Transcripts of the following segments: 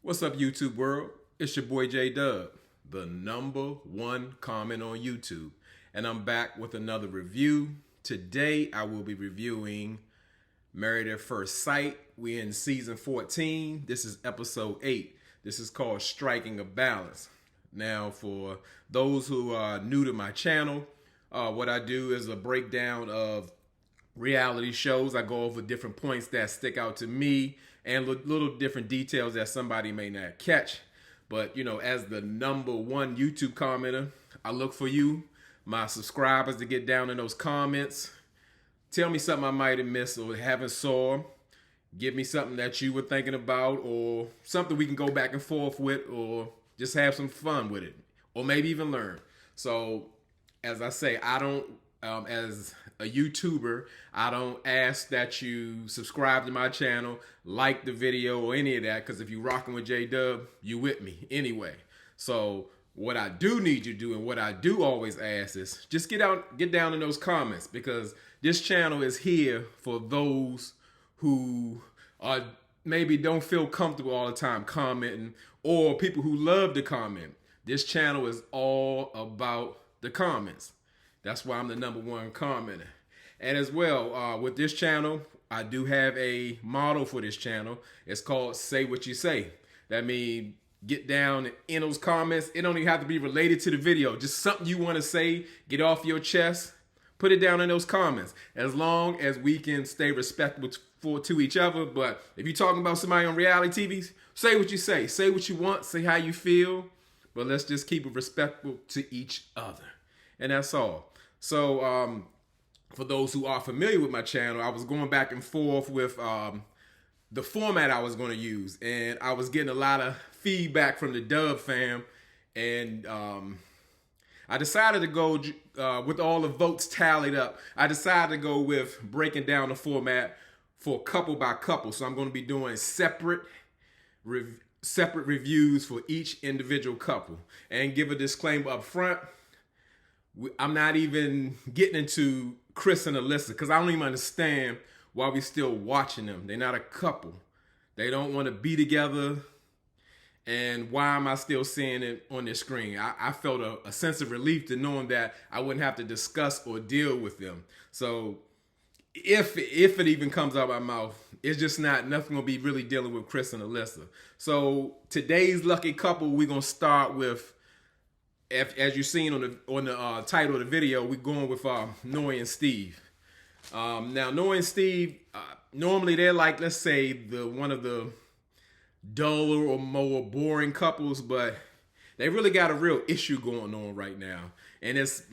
What's up, YouTube world? It's your boy J Dub, the #1 comment on YouTube, and I'm back with another review. Today, I will be reviewing Married at First Sight. We're in season 14. This is episode 8. This is called Striking a Balance. Now, for those who are new to my channel, what I do is a breakdown of reality shows. I go over different points that stick out to me and little different details that somebody may not catch. But, you know, as the #1 YouTube commenter, I look for you, my subscribers, to get down in those comments. Tell me something I might have missed or haven't saw. Give me something that you were thinking about, or something we can go back and forth with, or just have some fun with it, or maybe even learn. So, as I say, I don't, as a YouTuber, I don't ask that you subscribe to my channel, like the video, or any of that, because if you're rocking with J-Dub, you with me anyway. So what I do need you to do, and what I do always ask, is just get down in those comments, because this channel is here for those who maybe don't feel comfortable all the time commenting, or people who love to comment. This channel is all about the comments. That's why I'm the #1 commenter. And as well, with this channel, I do have a motto for this channel. It's called Say What You Say. That means get down in those comments. It don't even have to be related to the video. Just something you want to say, get off your chest, put it down in those comments. As long as we can stay respectful to each other. But if you're talking about somebody on reality TV, say what you say. Say what you want, say how you feel. But let's just keep it respectful to each other. And that's all. So, for those who are familiar with my channel, I was going back and forth with the format I was going to use, and I was getting a lot of feedback from the Dub fam, and I decided to go with all the votes tallied up. I decided to go with breaking down the format for couple by couple. So I'm going to be doing separate reviews for each individual couple, and give a disclaimer up front. I'm not even getting into Chris and Alyssa, because I don't even understand why we still watching them. They're not a couple. They don't want to be together. And why am I still seeing it on the screen? I felt a sense of relief to knowing that I wouldn't have to discuss or deal with them. So if it even comes out of my mouth, it's just nothing gonna be really dealing with Chris and Alyssa. So today's lucky couple, we're gonna start with, as you've seen on the title of the video, we're going with Noy and Steve. Now, Noy and Steve, normally they're like, let's say, one of the duller or more boring couples, but they really got a real issue going on right now. And it's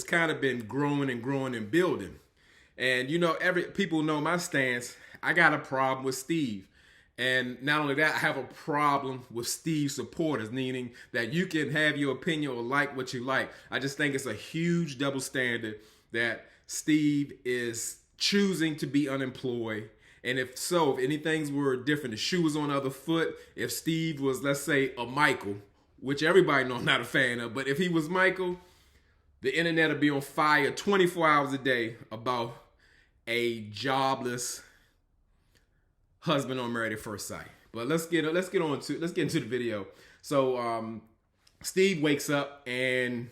kind of been growing and growing and building. And, you know, people know my stance. I got a problem with Steve. And not only that, I have a problem with Steve's supporters, meaning that you can have your opinion or like what you like. I just think it's a huge double standard that Steve is choosing to be unemployed. And if anything were different, the shoe was on the other foot, if Steve was, let's say, a Michael, which everybody know I'm not a fan of, but if he was Michael, the internet would be on fire 24 hours a day about a jobless husband on Married at First Sight. But let's get into the video. So Steve wakes up and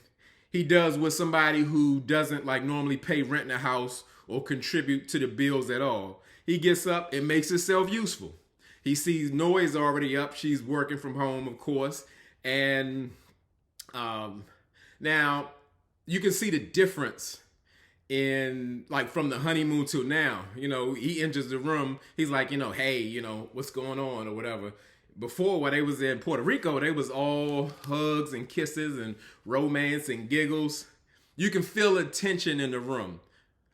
he does what somebody who doesn't normally pay rent in a house or contribute to the bills at all. He gets up and makes himself useful. He sees Noy's already up. She's working from home, of course. And now you can see the difference in from the honeymoon to now. You know, he enters the room, he's like, hey, what's going on or whatever. Before, when they was in Puerto Rico, they was all hugs and kisses and romance and giggles. You can feel the tension in the room.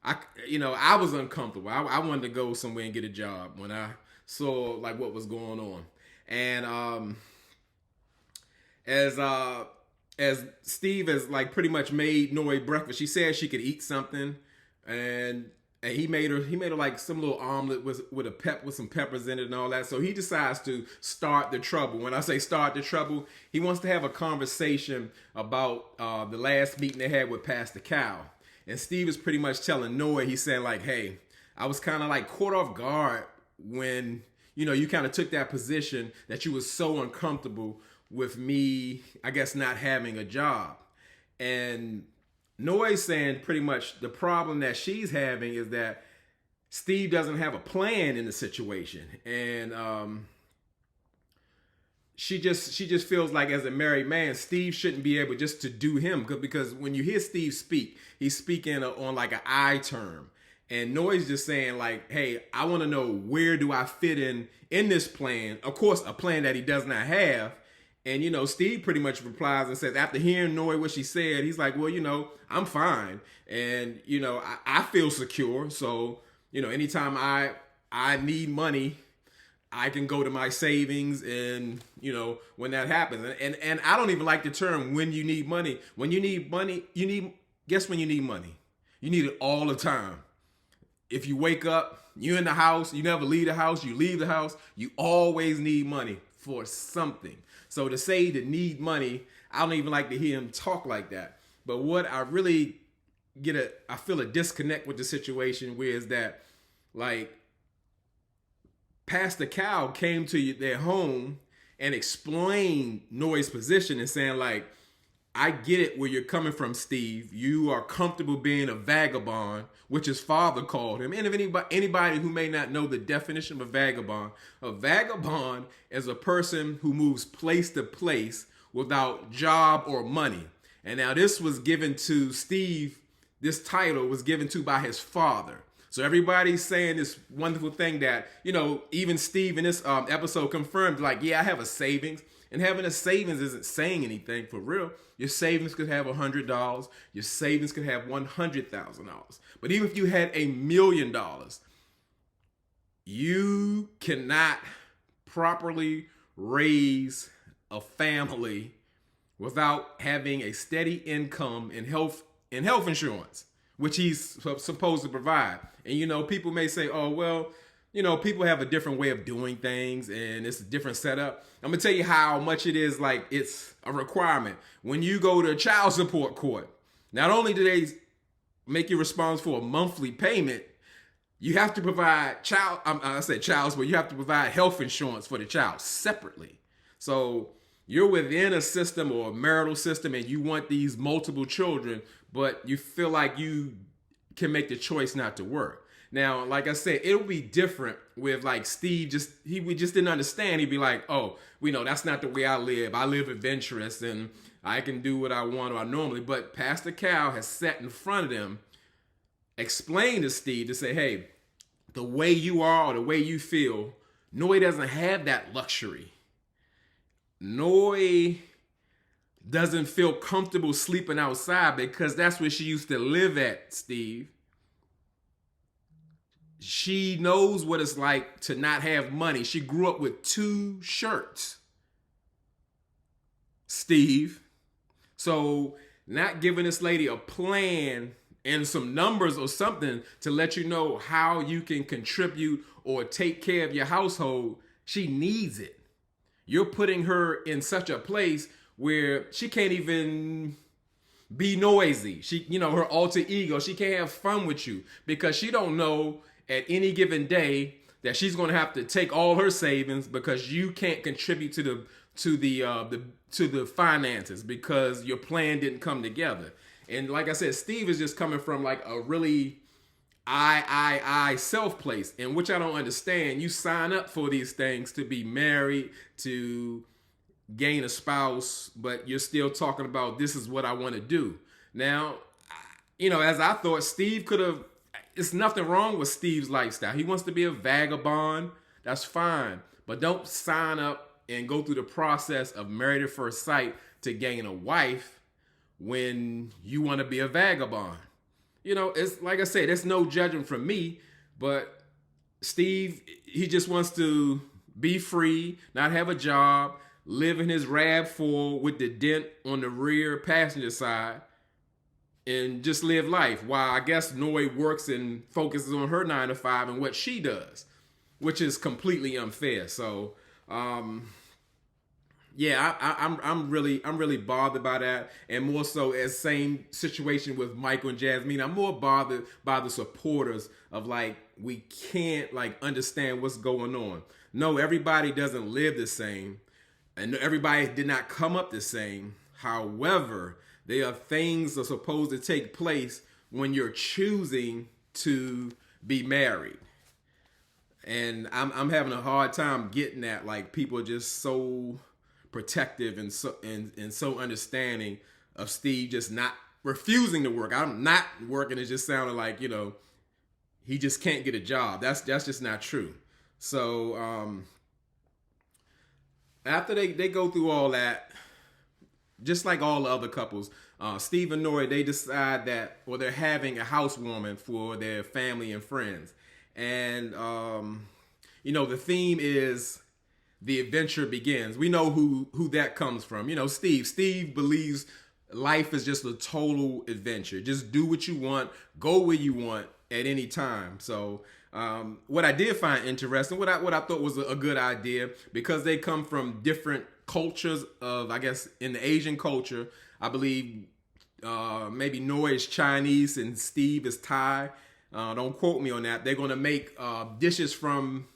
I was uncomfortable. I wanted to go somewhere and get a job when I saw what was going on. And as Steve has pretty much made Noy breakfast, she said she could eat something, and he made her some little omelet with some peppers in it and all that. So he decides to start the trouble. When I say start the trouble, he wants to have a conversation about the last meeting they had with Pastor Cal. And Steve is pretty much telling Noy, he's saying hey, I was kind of caught off guard when you kind of took that position that you was so uncomfortable with me, I guess, not having a job. And Noy's saying pretty much the problem that she's having is that Steve doesn't have a plan in the situation. And she just feels like, as a married man, Steve shouldn't be able just to do him, because when you hear Steve speak, he's speaking on like an I term. And Noy's just saying like, hey, I want to know, where do I fit in this plan? Of course, a plan that he does not have. And, Steve pretty much replies and says, after hearing Noy what she said, he's like, well, I'm fine. And, I feel secure. So, anytime I need money, I can go to my savings. And, when that happens, and I don't even like the term when you need money. When you need money, guess when you need money? You need it all the time. If you wake up, you're in the house, you never leave the house, you leave the house, you always need money for something. So to say to need money, I don't even like to hear him talk like that. But what I really I feel a disconnect with the situation, where is that, like, Pastor Cal came to their home and explained Noy's position and saying, like, I get it where you're coming from, Steve. You are comfortable being a vagabond, which his father called him. And if anybody who may not know the definition of a vagabond is a person who moves place to place without job or money. And now this was given to Steve, this title was given to by his father. So everybody's saying this wonderful thing that, even Steve in this episode confirmed, like, yeah, I have a savings. And having a savings isn't saying anything for real. Your savings could have $100. Your savings could have $100,000. But even if you had $1 million, you cannot properly raise a family without having a steady income in health insurance, which he's supposed to provide. And, people may say, oh, well, people have a different way of doing things and it's a different setup. I'm going to tell you how much it is, like, it's a requirement. When you go to child support court, not only do they make you responsible for a monthly payment, you have to provide child support, you have to provide health insurance for the child separately. So you're within a system or a marital system and you want these multiple children, but you feel like you can make the choice not to work. Now, like I said, it'll be different with, like, Steve. We just didn't understand. He'd be like, oh, that's not the way I live. I live adventurous and I can do what I want or I normally. But Pastor Cal has sat in front of them, explained to Steve to say, hey, the way you are or the way you feel, Noy doesn't have that luxury. Noy doesn't feel comfortable sleeping outside because that's where she used to live at, Steve. She knows what it's like to not have money. She grew up with 2 shirts, Steve. So not giving this lady a plan and some numbers or something to let you know how you can contribute or take care of your household, she needs it. You're putting her in such a place where she can't even be noisy. Her alter ego, she can't have fun with you because she don't know at any given day that she's going to have to take all her savings because you can't contribute to the finances because your plan didn't come together. And like I said, Steve is just coming from like a really I self place, in which I don't understand. You sign up for these things to be married, to gain a spouse, but you're still talking about this is what I want to do. Now, as I thought, Steve could have. It's nothing wrong with Steve's lifestyle. He wants to be a vagabond. That's fine. But don't sign up and go through the process of married at first sight to gain a wife when you want to be a vagabond. It's like I said, there's no judgment from me, but Steve, he just wants to be free, not have a job, live in his RAV4 with the dent on the rear passenger side, and just live life while I guess Noy works and focuses on her 9 to 5 and what she does, which is completely unfair. So, I'm really bothered by that, and more so as same situation with Michael and Jasmine. I'm more bothered by the supporters of like we can't like understand what's going on. no, everybody doesn't live the same, and everybody did not come up the same. However, there are things that are supposed to take place when you're choosing to be married. And I'm having a hard time getting that. Like, people are just so protective and so understanding of Steve just not refusing to work. I'm not working. It just sounded like, he just can't get a job. That's just not true. So after they go through all that, just like all the other couples, Steve and Nori, they decide that, well, they're having a housewarming for their family and friends. And, the theme is the adventure begins. We know who that comes from. Steve. Steve believes life is just a total adventure. Just do what you want, go where you want at any time. So what I did find interesting, what I thought was a good idea, because they come from different cultures of, I guess, in the Asian culture, I believe maybe Nori is Chinese and Steve is Thai. Don't quote me on that. They're going to make dishes from,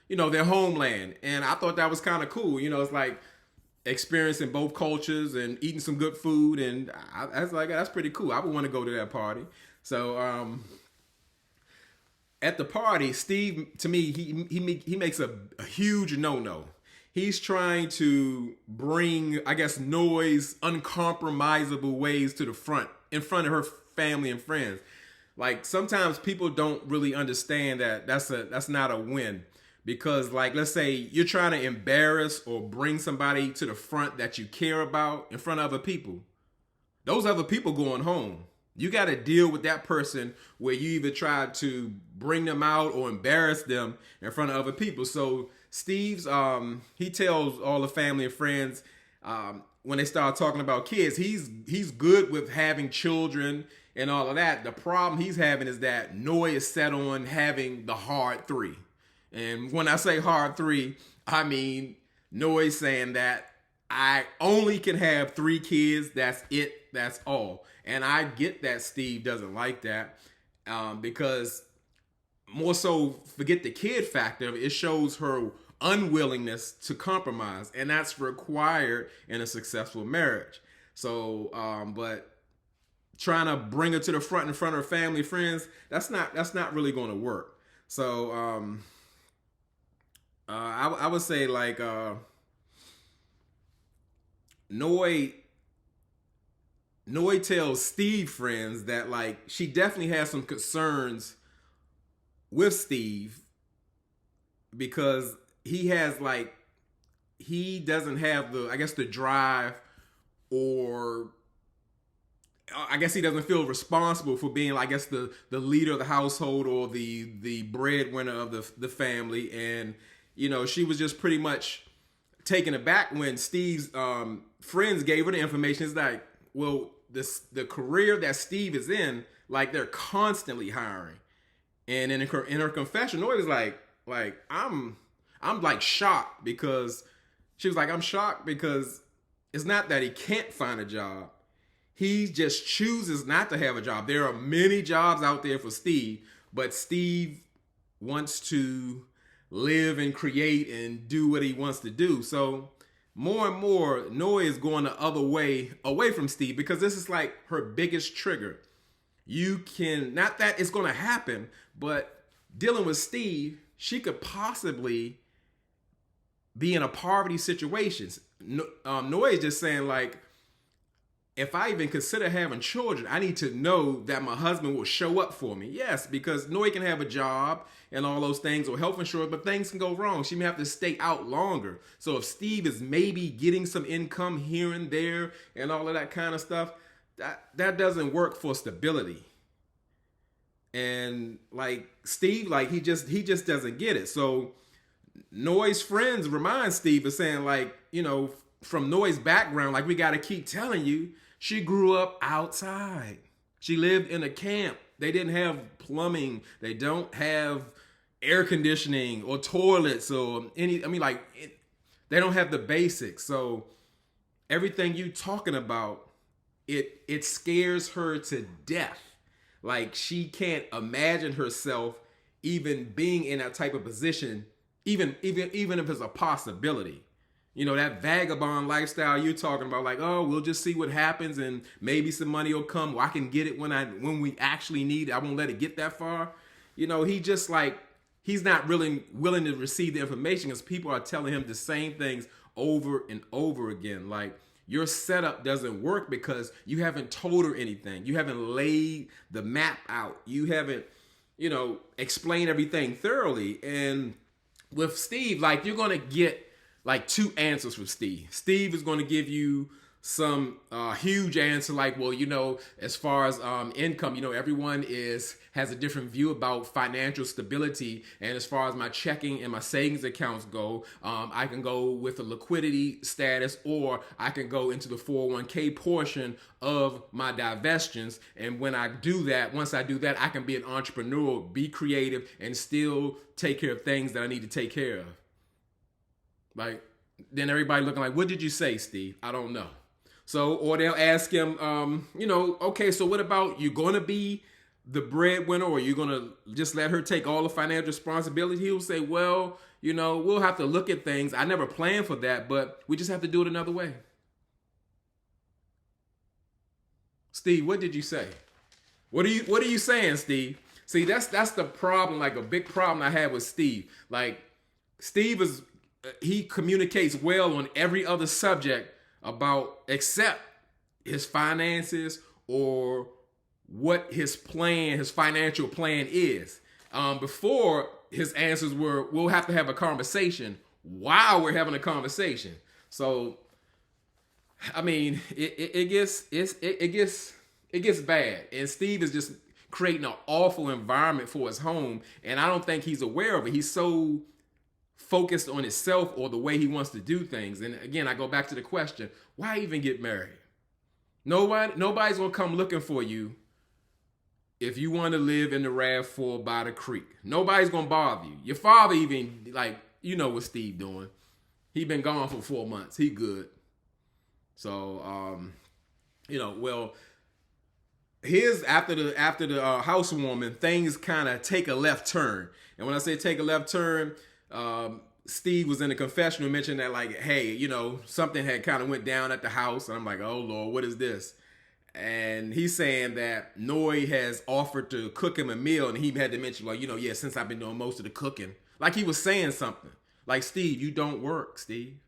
their homeland. And I thought that was kind of cool. It's like experiencing both cultures and eating some good food. And I was like, that's pretty cool. I would want to go to that party. So at the party, Steve, to me, he makes a huge no-no. He's trying to bring, I guess, Noi's uncompromisable ways to the front, in front of her family and friends. Like, sometimes people don't really understand that that's not a win. Because, like, let's say you're trying to embarrass or bring somebody to the front that you care about in front of other people. Those other people going home. You got to deal with that person where you either try to bring them out or embarrass them in front of other people. So Steve's, he tells all the family and friends, when they start talking about kids, he's good with having children and all of that. The problem he's having is that Noi is set on having the hard three. And when I say hard three, I mean Noi's saying that I only can have 3 kids. That's it. That's all. And I get that Steve doesn't like that because, more so, forget the kid factor, it shows her unwillingness to compromise. And that's required in a successful marriage. So, but trying to bring her to the front in front of her family, friends, that's not really going to work. So I would say, like, Noi tells Steve friends that, like, she definitely has some concerns with Steve because he doesn't have the drive, or I guess he doesn't feel responsible for being, I guess, the leader of the household or the breadwinner of the family. And, she was just pretty much taken aback when Steve's friends gave her the information. It's like, well, the career that Steve is in, like, they're constantly hiring. And in her confession, Noi was like I'm like shocked, because she was like, I'm shocked because it's not that he can't find a job. He just chooses not to have a job. There are many jobs out there for Steve, but Steve wants to live and create and do what he wants to do. So more and more, Noi is going the other way, away from Steve, because this is like her biggest trigger. You can, not that it's going to happen, but dealing with Steve, she could possibly be in a poverty situation. Noi is just saying, like, if I even consider having children, I need to know that my husband will show up for me. Yes, because Noi can have a job and all those things, or health insurance, but things can go wrong. She may have to stay out longer. So if Steve is maybe getting some income here and there and all of that kind of stuff, that doesn't work for stability. And, like, Steve, like, he just doesn't get it. So Noi's friends remind Steve of saying, like, from Noi's background, like, we got to keep telling you, she grew up outside. She lived in a camp. They didn't have plumbing. They don't have air conditioning or toilets or they don't have the basics. So everything you talking about, it scares her to death. Like, she can't imagine herself even being in that type of position even if it's a possibility. You know, that vagabond lifestyle you're talking about, like, oh, we'll just see what happens and maybe some money will come. Well, I can get it when we actually need it. I won't let it get that far. You know, he just like, he's not really willing to receive the information because people are telling him the same things over and over again. Like, your setup doesn't work because you haven't told her anything. You haven't laid the map out. You haven't, you know, explained everything thoroughly. And with Steve, like, you're going to get like two answers from Steve. Steve is going to give you some huge answer like, well, you know, as far as income, you know, everyone has a different view about financial stability. And as far as my checking and my savings accounts go, I can go with a liquidity status, or I can go into the 401k portion of my divestments. And when I do that, once I do that, I can be an entrepreneur, be creative, and still take care of things that I need to take care of. Like, then everybody looking like, what did you say, Steve? I don't know. So, or they'll ask him, you know, okay, so what about, you going to be the breadwinner, or you going to just let her take all the financial responsibility? He'll say, well, you know, we'll have to look at things. I never planned for that, but we just have to do it another way. Steve, what did you say? What are you saying, Steve? See, that's the problem, like a big problem I had with Steve. Like, Steve he communicates well on every other subject about, except his finances or what his financial plan is. Before, his answers were, we'll have to have a conversation while we're having a conversation. So, I mean, it gets bad. And Steve is just creating an awful environment for his home. And I don't think he's aware of it. He's so focused on himself or the way he wants to do things. And again, I go back to the question, why even get married? Nobody's gonna come looking for you if you want to live in the RAV4 by the creek. Nobody's gonna bother you. Your father even, like, you know what Steve doing. He been gone for 4 months. He good. So, you know, well, after the housewarming, things kind of take a left turn. And when I say take a left turn, Steve was in the confessional, mentioned that, like, hey, you know, something had kind of went down at the house. And I'm like, oh, Lord, what is this? And he's saying that Noy has offered to cook him a meal. And he had to mention, like, you know, yeah, since I've been doing most of the cooking. Like, he was saying something. Like, Steve, you don't work, Steve.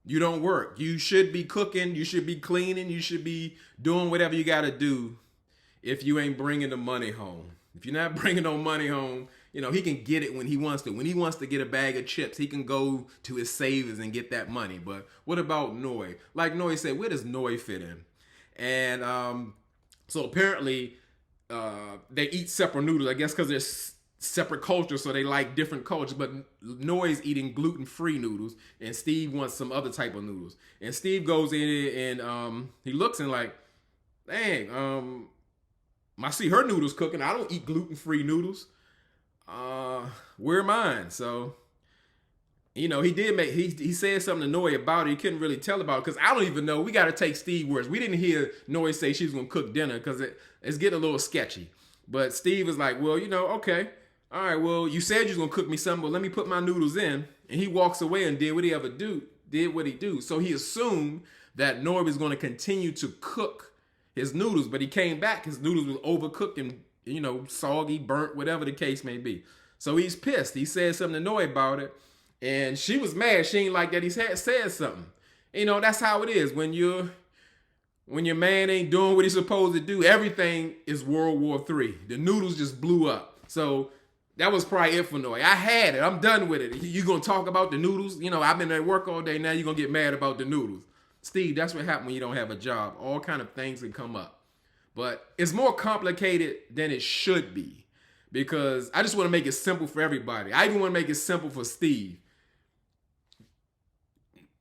You don't work. You should be cooking. You should be cleaning. You should be doing whatever you got to do if you ain't bringing the money home. If you're not bringing no money home, you know, he can get it when he wants to. When he wants to get a bag of chips, he can go to his savings and get that money. But what about Noy? Like Noy said, where does Noy fit in? And so apparently they eat separate noodles, I guess because they're separate cultures, so they like different cultures. But Noy's eating gluten-free noodles, and Steve wants some other type of noodles. And Steve goes in and he looks and like, dang, I see her noodles cooking. I don't eat gluten-free noodles. Where are mine? So, you know, he said something to Noy about it. He couldn't really tell about it because I don't even know. We got to take Steve's words. We didn't hear Noy say she was going to cook dinner because it's getting a little sketchy. But Steve was like, well, you know, okay. All right, well, you said you was going to cook me something, but let me put my noodles in. And he walks away and did what he do. So he assumed that Noy was going to continue to cook his noodles, but he came back. His noodles was overcooked and, you know, soggy, burnt, whatever the case may be. So he's pissed. He said something to Noy about it. And she was mad. She ain't like that he said something. You know, that's how it is. When your man ain't doing what he's supposed to do, everything is World War III. The noodles just blew up. So that was probably it for Noy. I had it. I'm done with it. You gonna talk about the noodles? You know, I've been at work all day. Now you're gonna get mad about the noodles. Steve, that's what happens when you don't have a job. All kind of things can come up. But it's more complicated than it should be. Because I just want to make it simple for everybody. I even want to make it simple for Steve.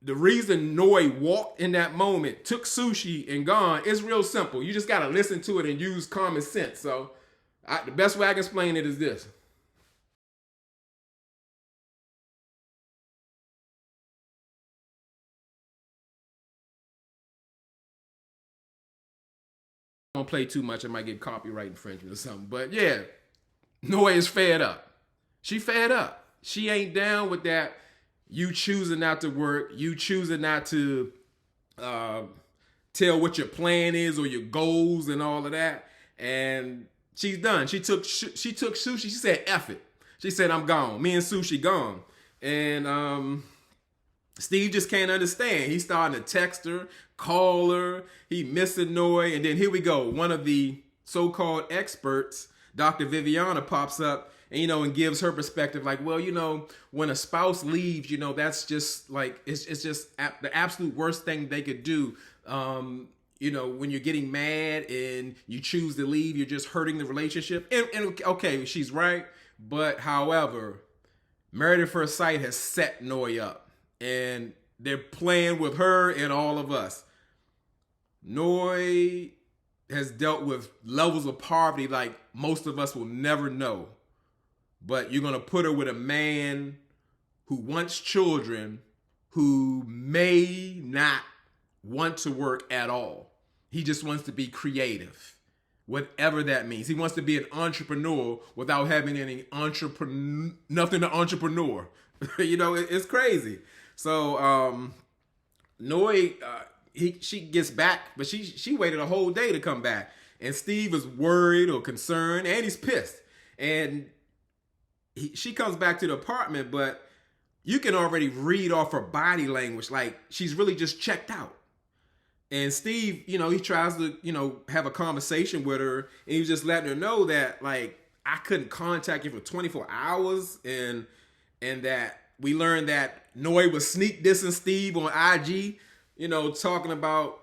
The reason Noy walked in that moment, took sushi and gone, is real simple. You just got to listen to it and use common sense. So the best way I can explain it is this. Don't play too much. I might get copyright infringement or something. But yeah, Noy is fed up. She fed up. She ain't down with that. You choosing not to work, you choosing not to tell what your plan is or your goals and all of that. And she's done. She took sushi. She said, F it. She said, I'm gone. Me and sushi gone. And Steve just can't understand. He's starting to text her, call her. He missing Noi. And then here we go. One of the so-called experts, Dr. Viviana, pops up and, and gives her perspective. Like, well, when a spouse leaves, that's just like, it's just the absolute worst thing they could do. When you're getting mad and you choose to leave, you're just hurting the relationship. And okay, she's right. But however, Married at First Sight has set Noi up. And they're playing with her and all of us. Noi has dealt with levels of poverty like most of us will never know. But you're going to put her with a man who wants children, who may not want to work at all. He just wants to be creative, whatever that means. He wants to be an entrepreneur without having nothing to entrepreneur. It's crazy. So Noi, she gets back, but she waited a whole day to come back. And Steve is worried or concerned, and he's pissed. And she comes back to the apartment, but you can already read off her body language, like she's really just checked out. And Steve, he tries to, have a conversation with her, and he's just letting her know that, like, I couldn't contact you for 24 hours, and that we learned that Noi was sneak dissing Steve on IG, talking about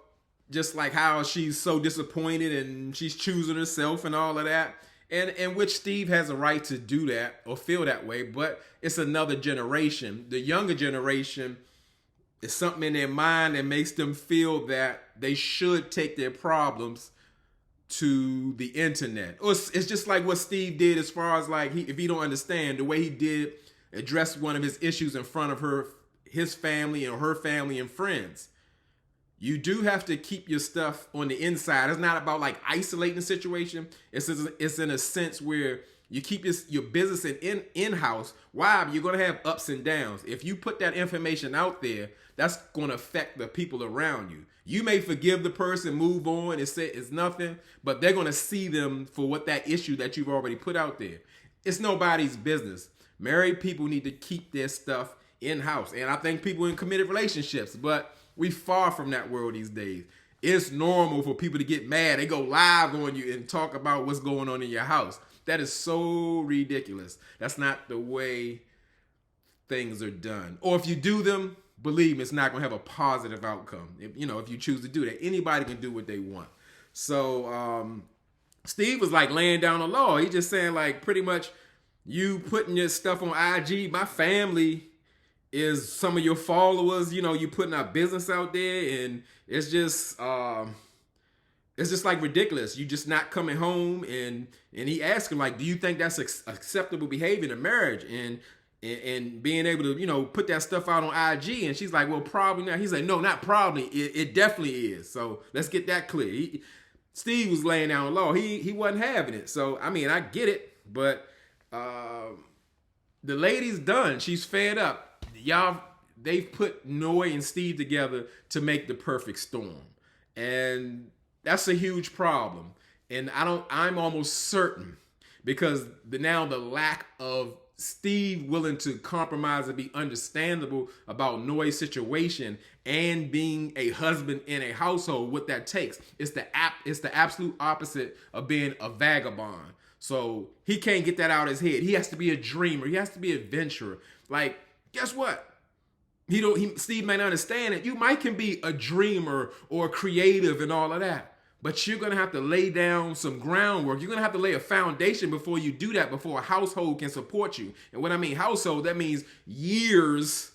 just like how she's so disappointed and she's choosing herself and all of that. And which Steve has a right to do that or feel that way, but it's another generation. The younger generation is something in their mind that makes them feel that they should take their problems to the internet. Or it's just like what Steve did as far as like, if you don't understand, the way he did address one of his issues in front of his family and her family and friends. You do have to keep your stuff on the inside. It's not about like isolating the situation. It's in a sense where you keep your business in-house. Why? You're going to have ups and downs. If you put that information out there, that's going to affect the people around you. You may forgive the person, move on, and say it's nothing, but they're going to see them for what that issue that you've already put out there. It's nobody's business. Married people need to keep their stuff in-house. And I think people in committed relationships, but we far from that world these days. It's normal for people to get mad. They go live on you and talk about what's going on in your house. That is so ridiculous. That's not the way things are done. Or if you do them, believe me, it's not going to have a positive outcome. If you choose to do that, anybody can do what they want. So Steve was like laying down the law. He just saying like pretty much you putting your stuff on IG, my family is some of your followers, you putting our business out there, and it's just like ridiculous. You just not coming home, and he asked him like, do you think that's acceptable behavior in a marriage? And being able to, put that stuff out on IG, and she's like, well, probably not. He's like, no, not probably. It definitely is. So let's get that clear. Steve was laying down the law. He wasn't having it. So, I mean, I get it, but the lady's done. She's fed up. They've put Noi and Steve together to make the perfect storm. And that's a huge problem. And I'm almost certain, because now the lack of Steve willing to compromise and be understandable about Noi's situation and being a husband in a household, what that takes. It's the absolute opposite of being a vagabond. So he can't get that out of his head. He has to be a dreamer. He has to be an adventurer. Like, guess what? Steve may not understand it. You can be a dreamer or creative and all of that, but you're going to have to lay down some groundwork. You're going to have to lay a foundation before you do that, before a household can support you. And when I mean household, that means years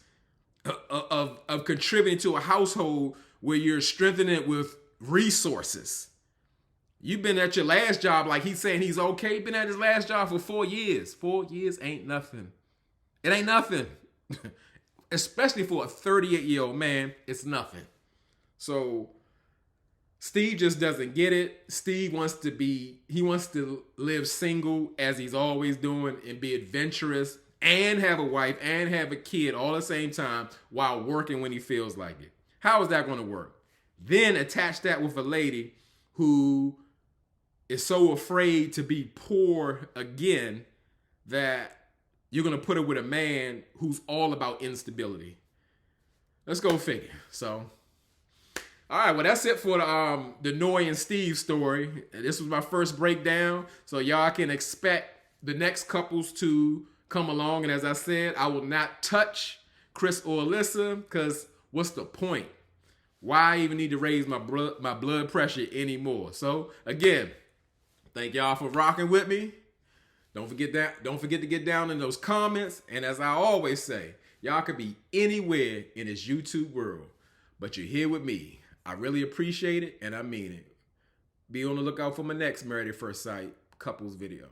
of contributing to a household where you're strengthening it with resources. You've been at your last job, like he's saying he's okay. Been at his last job for 4 years. 4 years ain't nothing. It ain't nothing. Especially for a 38-year-old man, it's nothing. So Steve just doesn't get it. Steve wants to live single as he's always doing and be adventurous and have a wife and have a kid all at the same time while working when he feels like it. How is that going to work? Then attach that with a lady who is so afraid to be poor again that you're going to put her with a man who's all about instability. Let's go figure. So, all right, well, that's it for the Noy and Steve story. This was my first breakdown, so y'all can expect the next couples to come along. And as I said, I will not touch Chris or Alyssa, because what's the point? Why I even need to raise my blood pressure anymore? So again, thank y'all for rocking with me. Don't forget to get down in those comments. And as I always say, y'all could be anywhere in this YouTube world, but you're here with me. I really appreciate it, and I mean it. Be on the lookout for my next Married at First Sight couples video.